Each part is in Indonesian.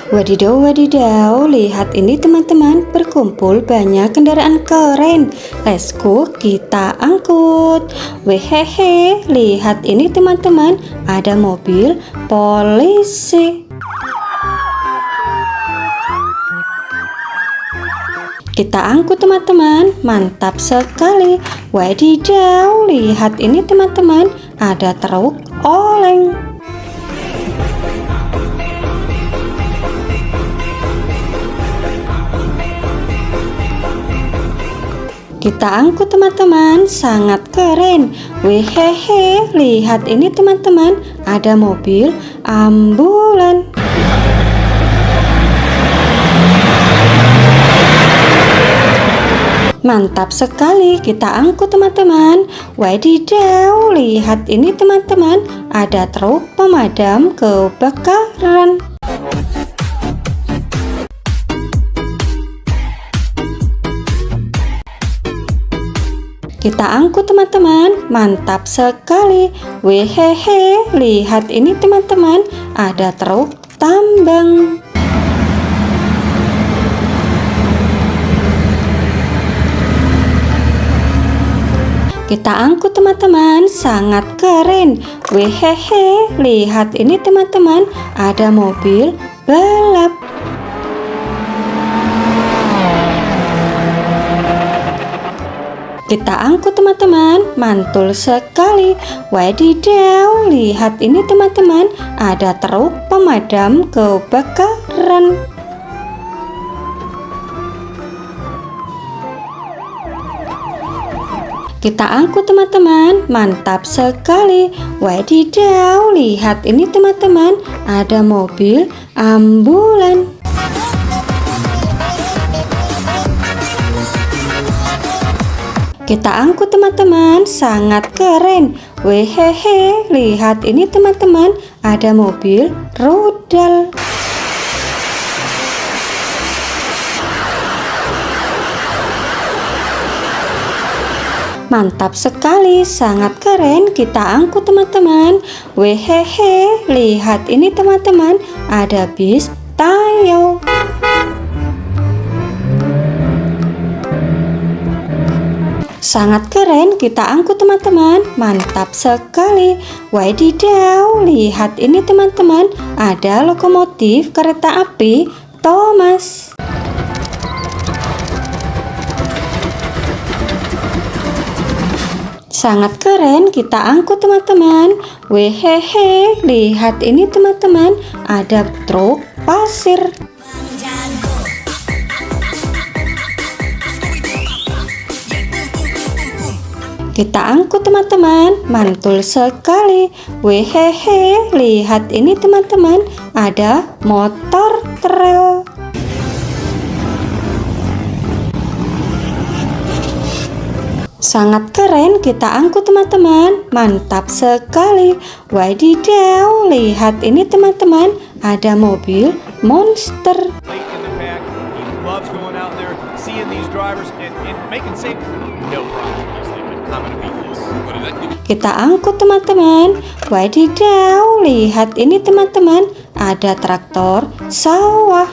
Wadidaw, wadidaw, lihat ini teman-teman, berkumpul banyak kendaraan keren. Let's go, kita angkut. Wehehe, lihat ini teman-teman, ada mobil polisi. Kita angkut teman-teman, mantap sekali. Wadidaw, lihat ini teman-teman, ada truk oleng. Kita angkut teman-teman, sangat keren. Wehehe, lihat ini teman-teman, ada mobil ambulan. Mantap sekali, kita angkut teman-teman. Wadidaw, lihat ini teman-teman, ada truk pemadam kebakaran. Kita angkut teman-teman, mantap sekali. Wehehe, lihat ini teman-teman, ada truk tambang. Kita angkut teman-teman, sangat keren. Wehehe, lihat ini teman-teman, ada mobil balap. Kita angkut teman-teman, mantul sekali. Wadidaw, lihat ini teman-teman, ada truk pemadam kebakaran. Kita angkut teman-teman, mantap sekali. Wadidaw, lihat ini teman-teman, ada mobil ambulan. Kita angkut teman-teman, sangat keren. Wehehe, lihat ini teman-teman, ada mobil rudal. Mantap sekali, sangat keren. Kita angkut teman-teman. Wehehe, lihat ini teman-teman, ada bis Tayo. Sangat keren, kita angkut teman-teman. Mantap sekali. Wadidaw, lihat ini teman-teman, ada lokomotif kereta api Thomas. Sangat keren, kita angkut teman-teman. Wehehe, lihat ini teman-teman, ada truk pasir. Kita angkut teman-teman, mantul sekali. Wehehe, lihat ini teman-teman, ada motor trail. Sangat keren, kita angkut teman-teman. Mantap sekali. Wadidaw, lihat ini teman-teman, ada mobil monster. Kita angkut teman-teman. Wadidaw, lihat ini teman-teman, ada traktor sawah.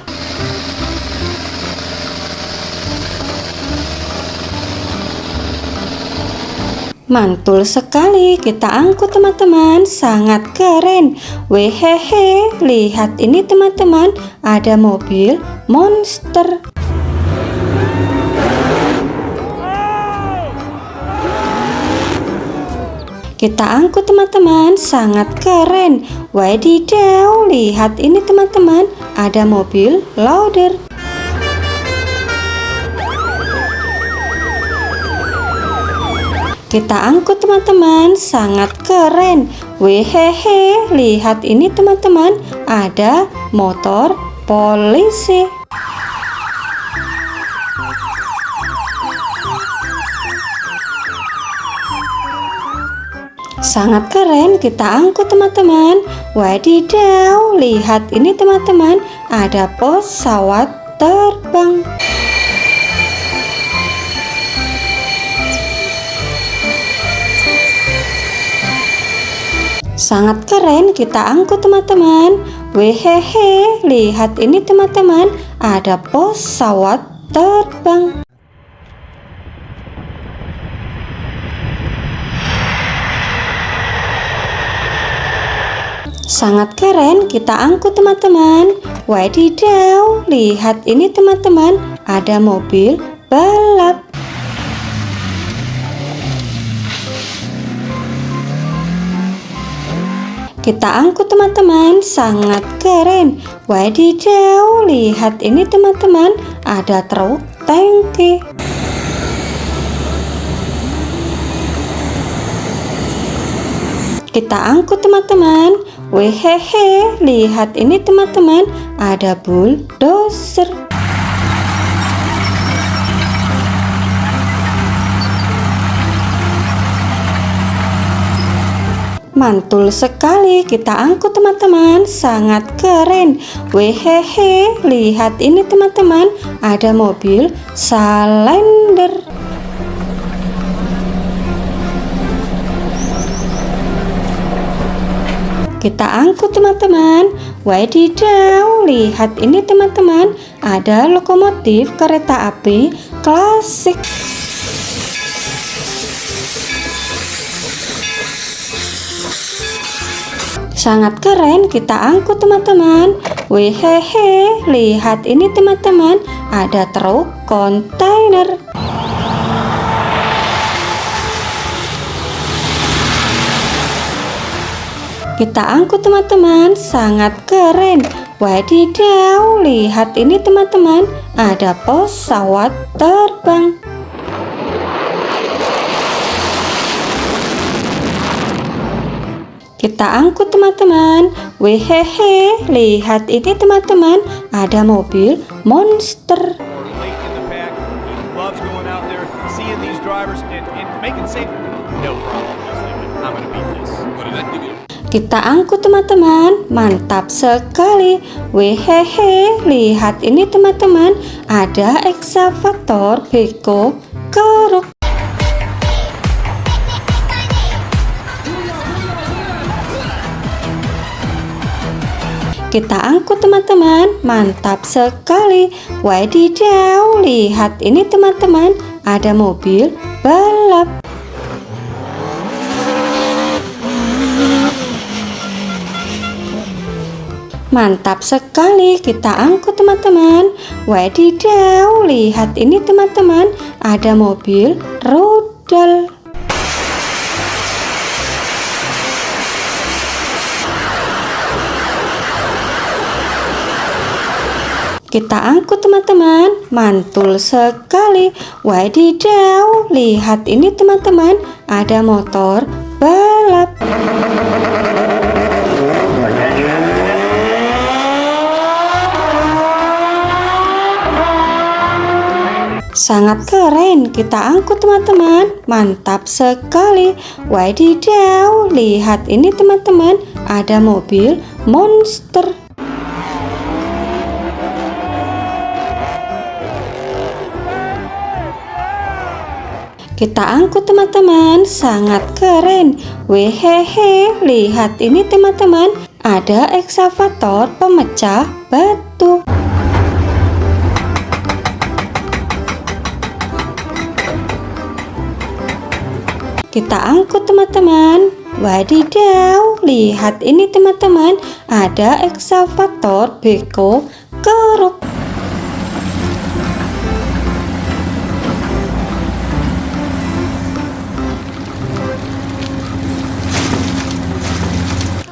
Mantul sekali, kita angkut teman-teman, sangat keren. Wehehe, lihat ini teman-teman, ada mobil monster. Kita angkut teman-teman, sangat keren. Wadidaw, lihat ini teman-teman, ada mobil loader. Kita angkut teman-teman, sangat keren. Wehehe, lihat ini teman-teman, ada motor polisi. Sangat keren, kita angkut teman-teman. Wadidaw, lihat ini teman-teman, ada pesawat terbang. Sangat keren, kita angkut teman-teman. Wehehe, lihat ini teman-teman, ada pesawat terbang. Sangat keren, kita angkut teman-teman. Wadidaw, lihat ini teman-teman, ada mobil balap. Kita angkut teman-teman, sangat keren. Wadidaw, lihat ini teman-teman, ada truk tangki. Kita angkut teman-teman. Wehehe, lihat ini teman-teman, ada bulldozer. Mantul sekali, kita angkut teman-teman, sangat keren. Wehehe, lihat ini teman-teman, ada mobil Salender. Kita angkut teman-teman. Wadidaw, lihat ini teman-teman, ada lokomotif kereta api klasik. Sangat keren, kita angkut teman-teman. Wehehe, lihat ini teman-teman, ada truk kontainer. Kita angkut teman-teman, sangat keren. Wadidaw, lihat ini teman-teman, ada pesawat terbang. Kita angkut teman-teman. Wehehe, lihat ini teman-teman, ada mobil monster. Kita angkut teman-teman, mantap sekali. Wehehe, lihat ini teman-teman, ada ekskavator beko keruk. Kita angkut teman-teman, mantap sekali. Wadidaw, lihat ini teman-teman, ada mobil balap. Mantap sekali, kita angkut teman-teman. Wadidaw, lihat ini teman-teman, ada mobil rudal. Kita angkut teman-teman, mantul sekali. Wadidaw, lihat ini teman-teman, ada motor balap. Sangat keren, kita angkut teman-teman, mantap sekali. Wadidaw, lihat ini teman-teman, ada mobil monster. Kita angkut teman-teman, sangat keren. Wehehe, lihat ini teman-teman, ada ekskavator pemecah batu. Kita angkut teman-teman. Wadidaw, lihat ini teman-teman, ada ekskavator beko keruk.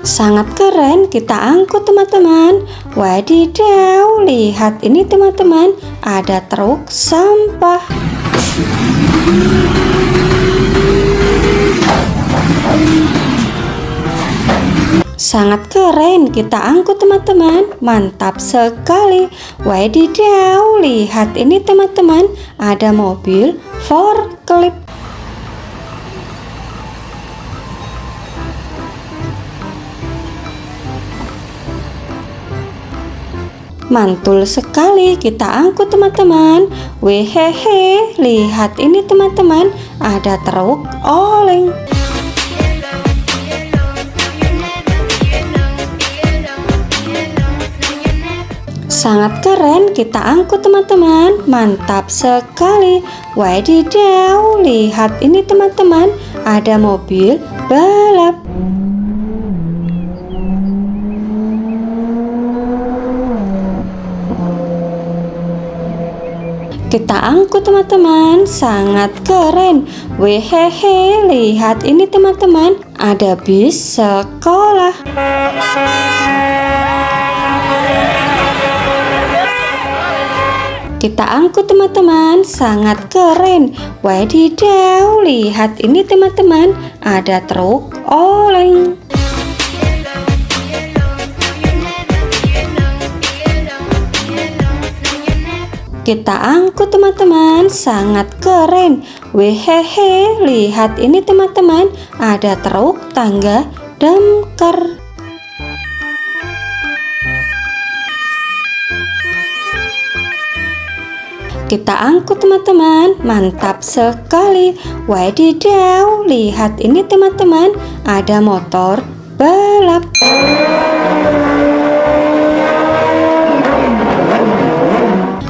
Sangat keren, kita angkut teman-teman. Wadidaw, lihat ini teman-teman, ada truk sampah. Sangat keren, kita angkut teman-teman, mantap sekali. Wadidaw, lihat ini teman-teman, ada mobil forklift. Mantul sekali, kita angkut teman-teman. Wehehe, lihat ini teman-teman, ada truk oleng. Sangat keren, kita angkut teman-teman. Mantap sekali. Wadidaw, lihat ini teman-teman, ada mobil balap. Kita angkut teman-teman, sangat keren. Wehehe, lihat ini teman-teman, ada bis sekolah. Kita angkut teman-teman, sangat keren. Wadidaw, lihat ini teman-teman, ada truk oleng. Kita angkut teman-teman, sangat keren. Wehehe, lihat ini teman-teman, ada truk tangga damkar. Kita angkut teman-teman, mantap sekali. Wadidaw, lihat ini teman-teman, ada motor balap.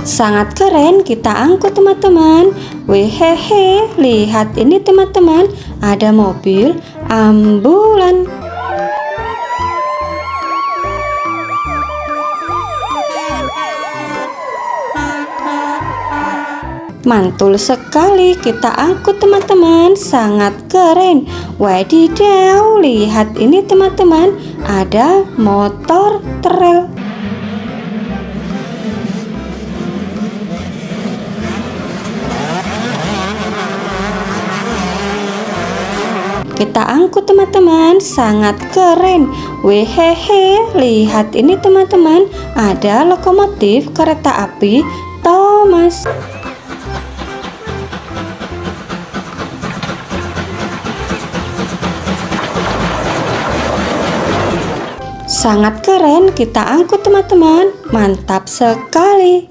Sangat keren, kita angkut teman-teman. Wehehe, lihat ini teman-teman, ada mobil ambulan. Mantul sekali, kita angkut teman-teman, sangat keren. Wadidaw, lihat ini teman-teman, ada motor trail. Kita angkut teman-teman, sangat keren. Wehehe, lihat ini teman-teman, ada lokomotif kereta api Thomas. Sangat keren, kita angkut teman-teman, mantap sekali.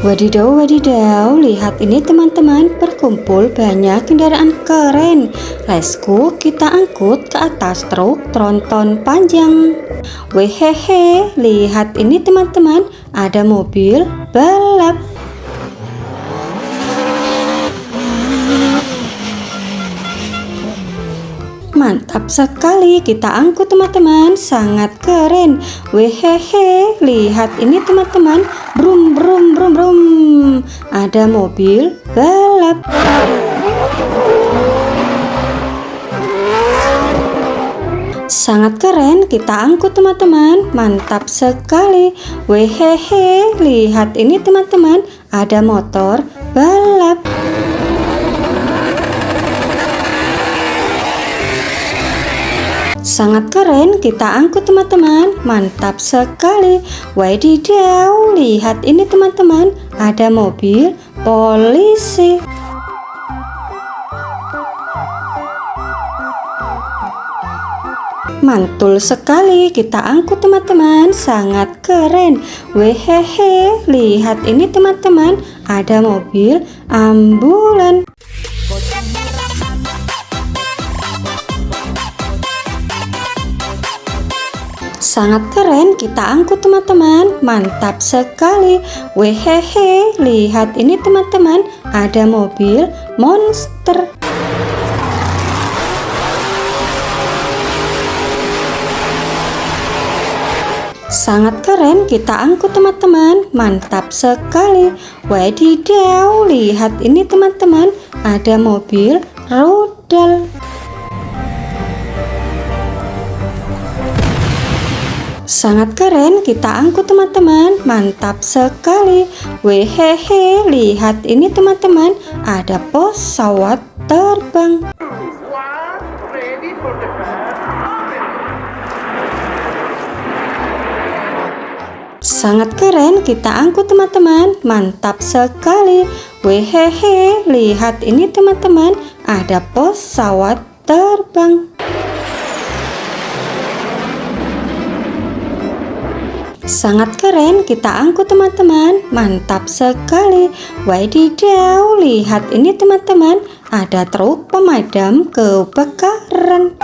Wadidaw, wadidaw, lihat ini teman-teman, berkumpul banyak kendaraan keren. Resku, kita angkut ke atas truk tronton panjang. Wehehe, lihat ini teman-teman, ada mobil balap. Mantap sekali, kita angkut teman-teman, sangat keren. Wehehe, lihat ini teman-teman, brum brum brum brum, ada mobil balap. Sangat keren, kita angkut teman-teman, mantap sekali. Wehehe, lihat ini teman-teman, ada motor balap. Sangat keren, kita angkut teman-teman, mantap sekali. Wadidaw, lihat ini teman-teman, ada mobil polisi. Mantul sekali, kita angkut teman-teman, sangat keren. Wehehe, lihat ini teman-teman, ada mobil ambulan. Sangat keren, kita angkut teman-teman, mantap sekali. Wehehe, lihat ini teman-teman, ada mobil monster. Sangat keren, kita angkut teman-teman, mantap sekali. Wadidaw, lihat ini teman-teman, ada mobil rudal. Sangat keren, kita angkut teman-teman. Mantap sekali. Wehehe, lihat ini teman-teman, ada pesawat terbang. Sangat keren, kita angkut teman-teman. Mantap sekali. Wehehe, lihat ini teman-teman, ada pesawat terbang. Sangat keren, kita angkut teman-teman. Mantap sekali. Wadidaw, lihat ini teman-teman, ada truk pemadam kebakaran.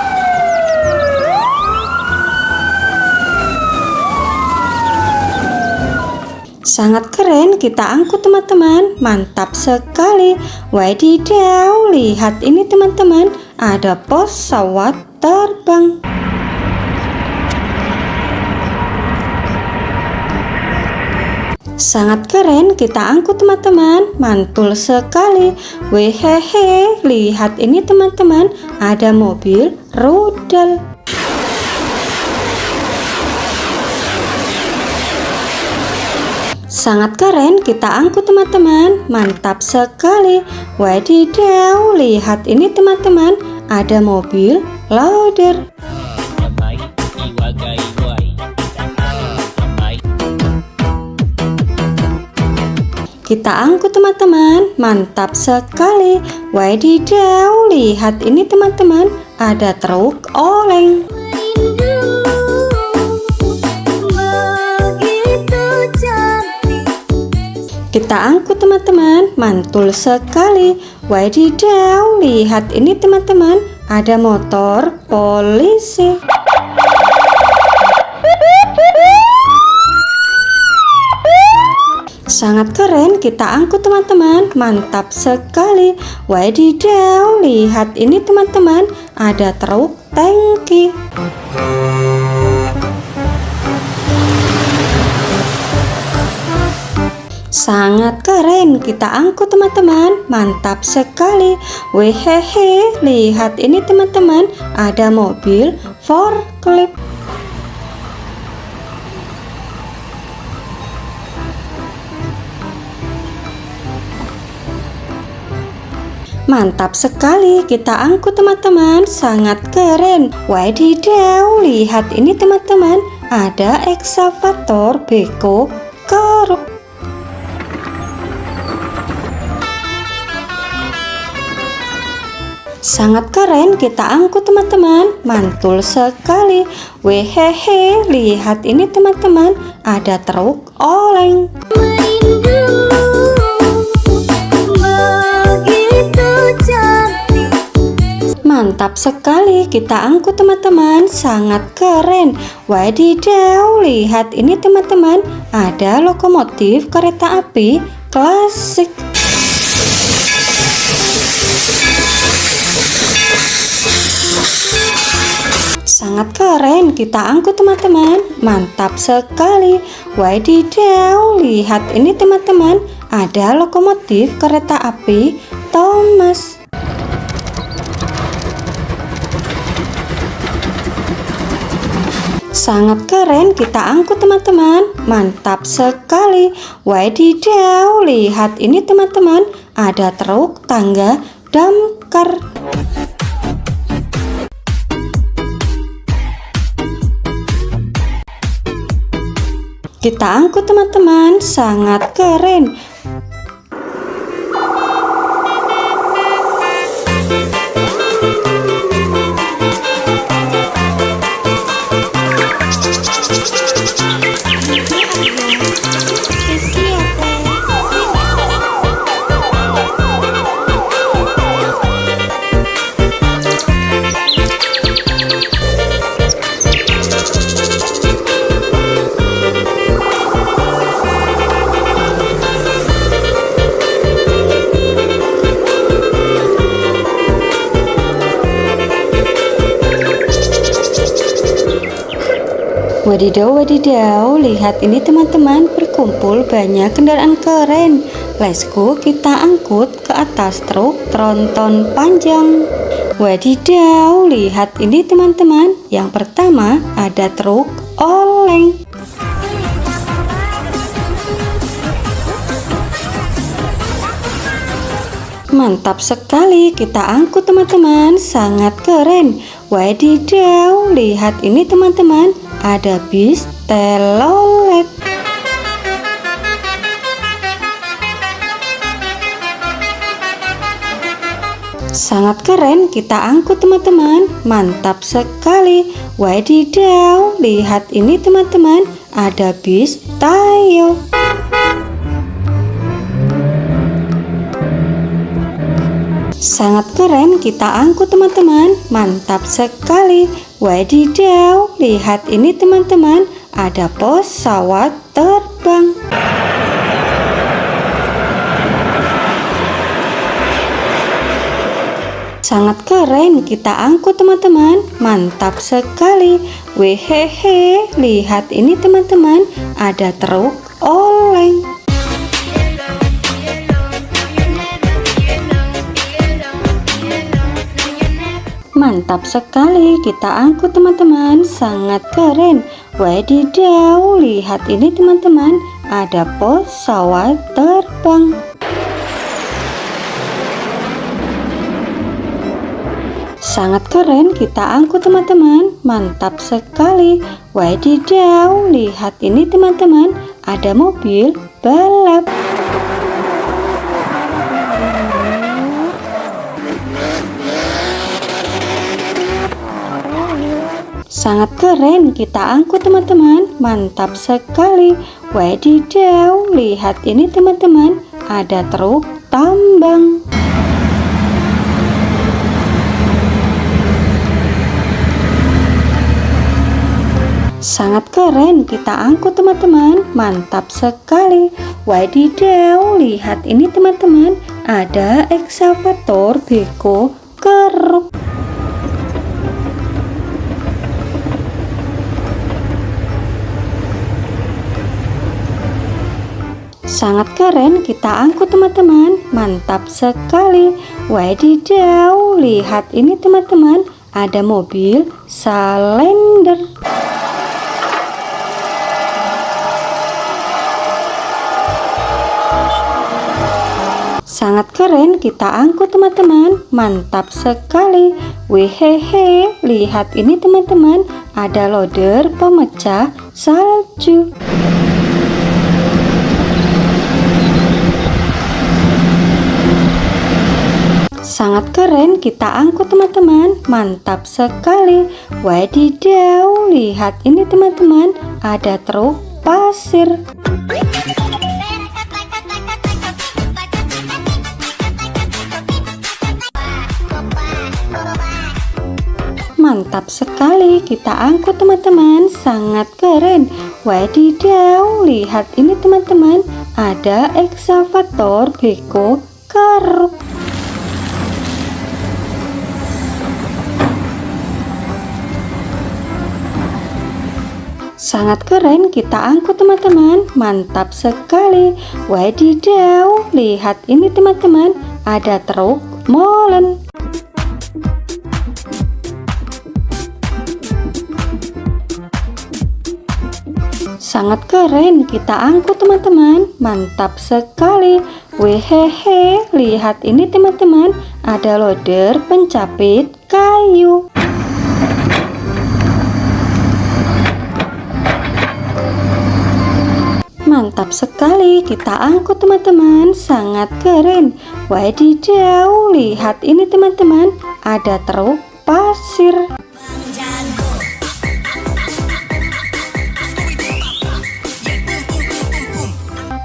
Sangat keren, kita angkut teman-teman. Mantap sekali. Wadidaw, lihat ini teman-teman, ada pesawat terbang. Sangat keren, kita angkut teman-teman. Mantul sekali. Wehehe, lihat ini teman-teman, ada mobil rudal. Sangat keren, kita angkut teman-teman. Mantap sekali. Wadidaw, lihat ini teman-teman, ada mobil loader. Kita angkut teman-teman. Mantap sekali. Wadidaw, lihat ini teman-teman, ada truk oleng. Kita angkut teman-teman. Mantul sekali. Wadidaw, lihat ini teman-teman, ada motor polisi. Sangat keren, kita angkut teman-teman. Mantap sekali. Wadidaw, lihat ini teman-teman, ada truk tangki. Sangat keren, kita angkut teman-teman. Mantap sekali. Wehehe, lihat ini teman-teman, ada mobil forklift. Mantap sekali, kita angkut teman-teman. Sangat keren. Wadidaw, lihat ini teman-teman, ada ekskavator beko keruk. Sangat keren, kita angkut teman-teman. Mantul sekali. Wehehe, lihat ini teman-teman, ada truk oleng. Mantap sekali, kita angkut teman-teman. Sangat keren. Wadidaw, lihat ini teman-teman, ada lokomotif kereta api klasik. Sangat keren, kita angkut teman-teman. Mantap sekali. Wadidaw, lihat ini teman-teman, ada lokomotif kereta api Thomas. Sangat keren, kita angkut teman-teman. Mantap sekali. Wadidaw, lihat ini teman-teman, ada truk tangga damkar. Kita angkut teman-teman. Sangat keren. Wadidaw, wadidaw, lihat ini teman-teman, berkumpul banyak kendaraan keren. Let's go, kita angkut ke atas truk tronton panjang. Wadidaw, lihat ini teman-teman. Yang pertama ada truk oleng. Mantap sekali, kita angkut teman-teman, sangat keren. Wadidaw, lihat ini teman-teman, ada bis telolet. Sangat keren, kita angkut teman-teman, mantap sekali. Wadidaw, lihat ini teman-teman, ada bis Tayo. Sangat keren, kita angkut teman-teman, mantap sekali. Wadidaw, lihat ini teman-teman, ada pesawat terbang. Sangat keren, kita angkut teman-teman, mantap sekali. Wehehe, lihat ini teman-teman, ada truk oleng. Mantap sekali, kita angkut teman-teman, sangat keren. Wadidaw, lihat ini teman-teman, ada pesawat terbang. Sangat keren, kita angkut teman-teman, mantap sekali. Wadidaw, lihat ini teman-teman, ada mobil balap. Sangat keren, kita angkut teman-teman, mantap sekali. Wadidaw, lihat ini teman-teman, ada truk tambang. Sangat keren, kita angkut teman-teman, mantap sekali. Wadidaw, lihat ini teman-teman, ada ekskavator beko keruk. Sangat keren, kita angkut teman-teman, mantap sekali. Wadidaw, lihat ini teman-teman, ada mobil Salender. Sangat keren, kita angkut teman-teman, mantap sekali. Wehehe, lihat ini teman-teman, ada loader pemecah salju. Sangat keren, kita angkut teman-teman, mantap sekali. Wadidaw, lihat ini teman-teman, ada truk pasir. Mantap sekali, kita angkut teman-teman, sangat keren. Wadidaw, lihat ini teman-teman, ada ekskavator beko keruk. Sangat keren, kita angkut teman-teman, mantap sekali. Wadidaw, lihat ini teman-teman, ada truk molen. Sangat keren, kita angkut teman-teman, mantap sekali. Wehehe, lihat ini teman-teman, ada loader pencapit kayu. Mantap sekali, kita angkut teman-teman, sangat keren. Wadidaw, lihat ini teman-teman, ada truk pasir.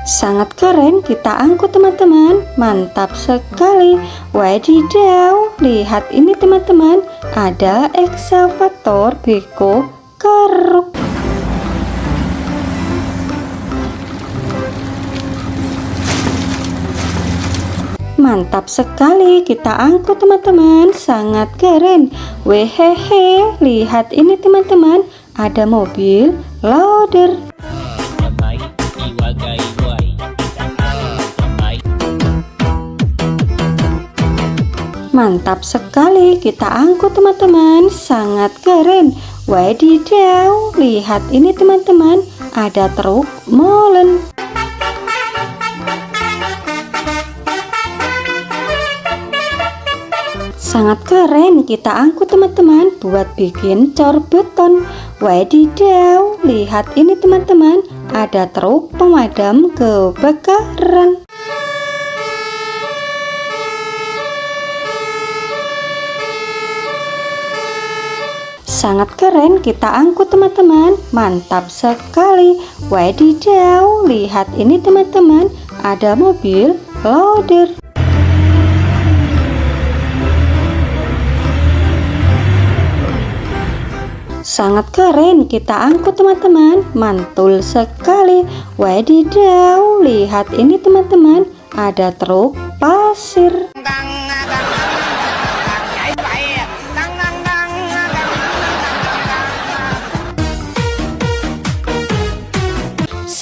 Sangat keren, kita angkut teman-teman, mantap sekali. Wadidaw, lihat ini teman-teman, ada ekskavator beko keruk. Mantap sekali, kita angkut teman-teman, sangat keren. Wehehe, lihat ini teman-teman, ada mobil loader. Mantap sekali, kita angkut teman-teman, sangat keren. Wadidaw, lihat ini teman-teman, ada truk molen. Sangat keren, kita angkut teman-teman buat bikin cor beton. Wadidaw, lihat ini teman-teman, ada truk pemadam kebakaran. Sangat keren, kita angkut teman-teman, mantap sekali. Wadidaw, lihat ini teman-teman, ada mobil loader. Sangat keren, kita angkut teman-teman, mantul sekali. Wadidaw, lihat ini teman-teman, ada truk pasir.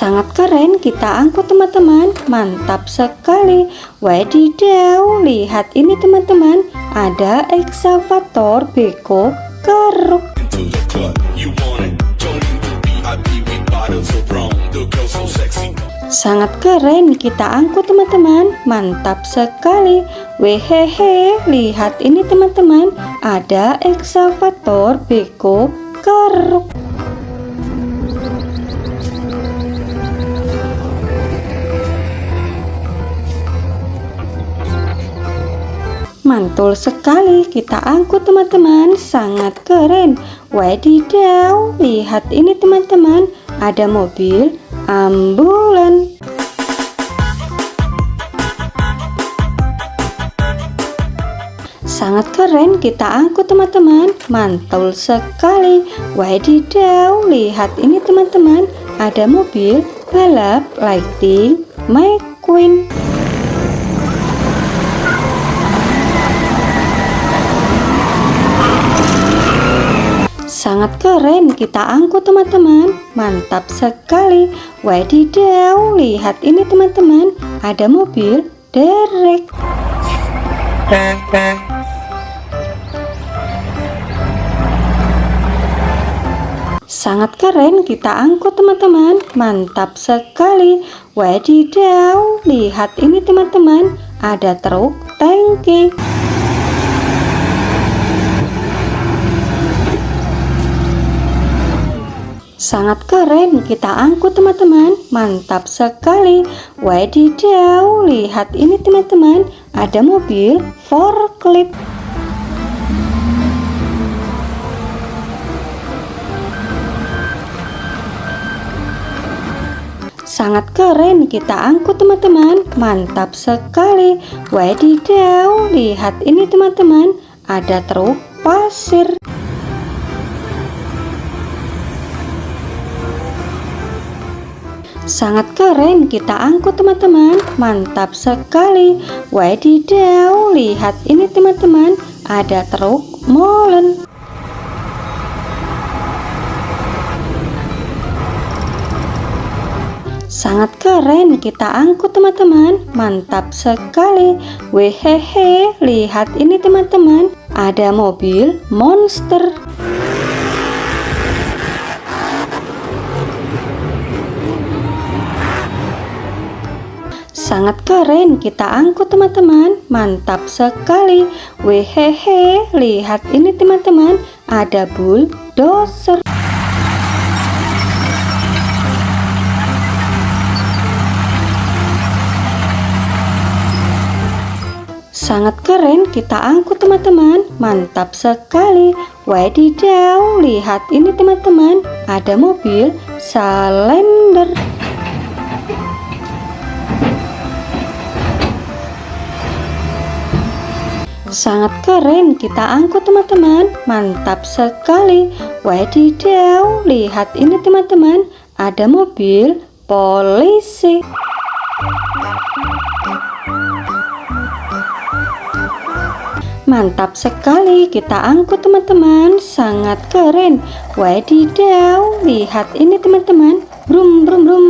Sangat keren, kita angkut teman-teman, mantap sekali. Wadidaw, lihat ini teman-teman, ada ekskavator beko keruk. Sangat keren, kita angkut teman-teman, mantap sekali. Wehehe, lihat ini teman-teman, ada ekskavator beko keruk. Mantul sekali, kita angkut teman-teman, sangat keren. Wadidaw, lihat ini teman-teman, ada mobil ambulan. Sangat keren, kita angkut teman-teman, mantul sekali. Wadidaw, lihat ini teman-teman, ada mobil balap Lightning McQueen. Sangat keren, kita angkut teman-teman, mantap sekali. Wadidaw, lihat ini teman-teman, ada mobil derek. Sangat keren, kita angkut teman-teman, mantap sekali. Wadidaw, lihat ini teman-teman, ada truk tangki. Sangat keren, kita angkut teman-teman, mantap sekali. Wadidaw, lihat ini teman-teman, ada mobil forklift. Sangat keren, kita angkut teman-teman, mantap sekali. Wadidaw, lihat ini teman-teman, ada truk pasir. Sangat keren, kita angkut teman-teman, mantap sekali. Wadidaw, lihat ini teman-teman, ada truk molen. Sangat keren, kita angkut teman-teman, mantap sekali. Wehehe, lihat ini teman-teman, ada mobil monster. Sangat keren, kita angkut teman-teman, mantap sekali. Wehehe, lihat ini teman-teman, ada bulldozer. Sangat keren, kita angkut teman-teman, mantap sekali. Wadidaw, lihat ini teman-teman, ada mobil Salender. Sangat keren, kita angkut teman-teman, mantap sekali. Wadidaw, lihat ini teman-teman, ada mobil polisi. Mantap sekali, kita angkut teman-teman, sangat keren. Wadidaw, lihat ini teman-teman, brum brum brum,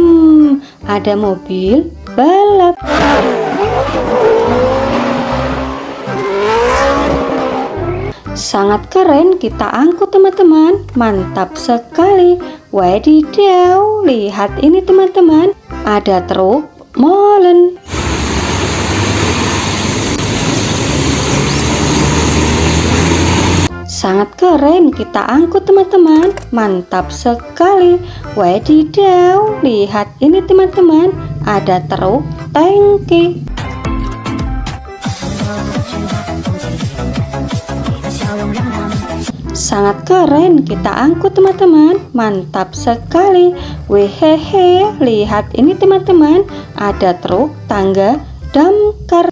ada mobil balap. Sangat keren kita angkut teman-teman, mantap sekali. Wadidaw, lihat ini teman-teman, ada truk molen. Sangat keren kita angkut teman-teman, mantap sekali. Wadidaw, lihat ini teman-teman, ada truk tangki. Sangat keren kita angkut teman-teman, mantap sekali. Wehehe, lihat ini teman-teman, ada truk tangga damkar.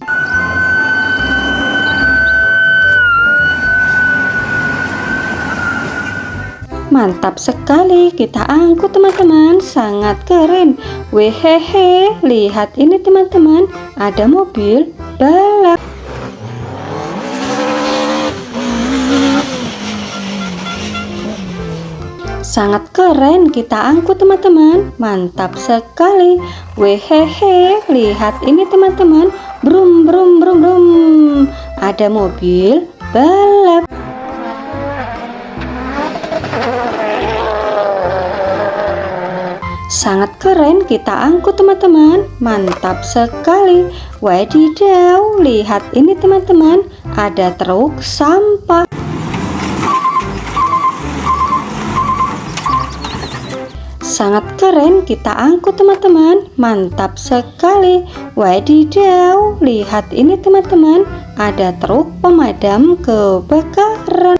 Mantap sekali kita angkut teman-teman, sangat keren. Wehehe, lihat ini teman-teman, ada mobil balap. Sangat keren kita angkut teman-teman, mantap sekali. Wehehe, lihat ini teman-teman, brum brum brum brum, ada mobil balap. Sangat keren kita angkut teman-teman, mantap sekali. Wadidaw, lihat ini teman-teman, ada truk sampah. Sangat keren kita angkut teman-teman, mantap sekali. Wadidaw, lihat ini teman-teman, ada truk pemadam kebakaran.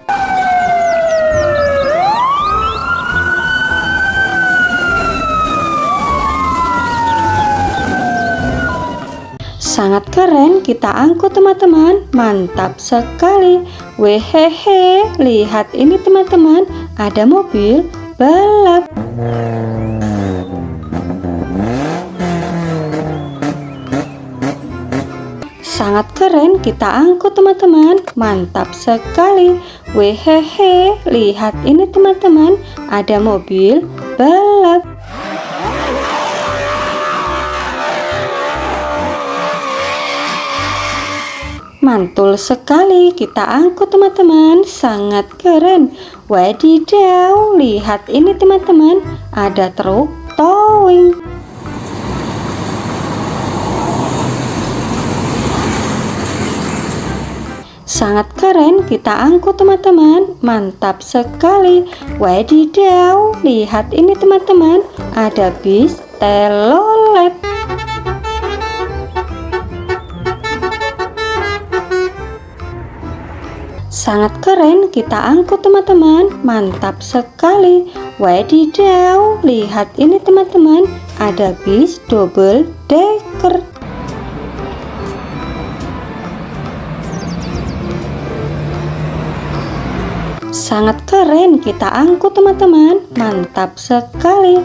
Sangat keren kita angkut teman-teman, mantap sekali. Wehehe, lihat ini teman-teman, ada mobil balap. Sangat keren kita angkut teman-teman, mantap sekali. Wehehe, lihat ini teman-teman, ada mobil balap. Mantul sekali kita angkut teman-teman, sangat keren. Wadidaw, lihat ini teman-teman, ada truk towing. Sangat keren kita angkut teman-teman, mantap sekali. Wadidaw, lihat ini teman-teman, ada bis telolet. Sangat keren kita angkut teman-teman, mantap sekali. Wadidaw, lihat ini teman-teman, ada bis double decker. Sangat keren kita angkut teman-teman, mantap sekali.